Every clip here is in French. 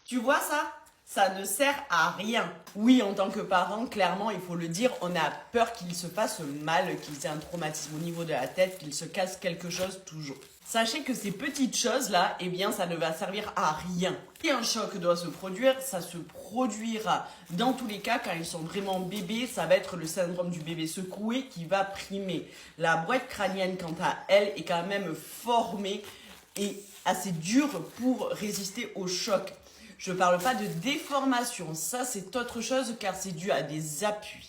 Tu vois ça? Ça ne sert à rien. Oui, en tant que parent, clairement, il faut le dire, on a peur qu'il se fasse mal, qu'il ait un traumatisme au niveau de la tête, qu'il se casse quelque chose toujours. Sachez que ces petites choses-là, eh bien, ça ne va servir à rien. Si un choc doit se produire, ça se produira. Dans tous les cas, quand ils sont vraiment bébés, ça va être le syndrome du bébé secoué qui va primer. La boîte crânienne, quant à elle, est quand même formée et assez dure pour résister au choc. Je ne parle pas de déformation, ça c'est autre chose car c'est dû à des appuis.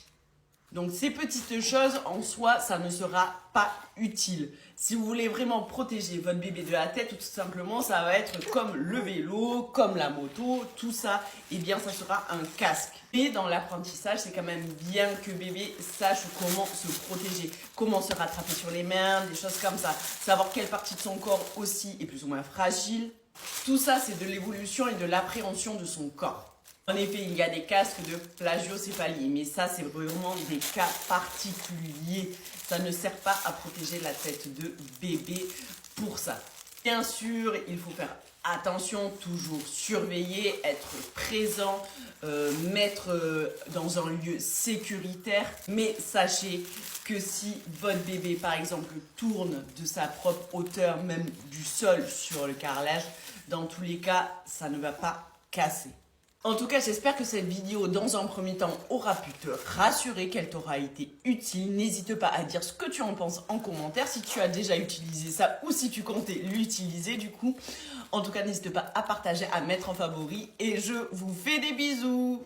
Donc ces petites choses en soi, ça ne sera pas utile. Si vous voulez vraiment protéger votre bébé de la tête, tout simplement, ça va être comme le vélo, comme la moto, tout ça, eh bien ça sera un casque. Et dans l'apprentissage, c'est quand même bien que bébé sache comment se protéger, comment se rattraper sur les mains, des choses comme ça. Savoir quelle partie de son corps aussi est plus ou moins fragile. Tout ça, c'est de l'évolution et de l'appréhension de son corps. En effet, il y a des casques de plagiocéphalie, mais ça, c'est vraiment des cas particuliers. Ça ne sert pas à protéger la tête de bébé pour ça. Bien sûr, il faut faire attention, toujours surveiller, être présent, mettre dans un lieu sécuritaire. Mais sachez que si votre bébé, par exemple, tourne de sa propre hauteur, même du sol sur le carrelage, dans tous les cas, ça ne va pas casser. En tout cas, j'espère que cette vidéo, dans un premier temps, aura pu te rassurer, qu'elle t'aura été utile. N'hésite pas à dire ce que tu en penses en commentaire, si tu as déjà utilisé ça ou si tu comptais l'utiliser du coup. En tout cas, n'hésite pas à partager, à mettre en favori et je vous fais des bisous.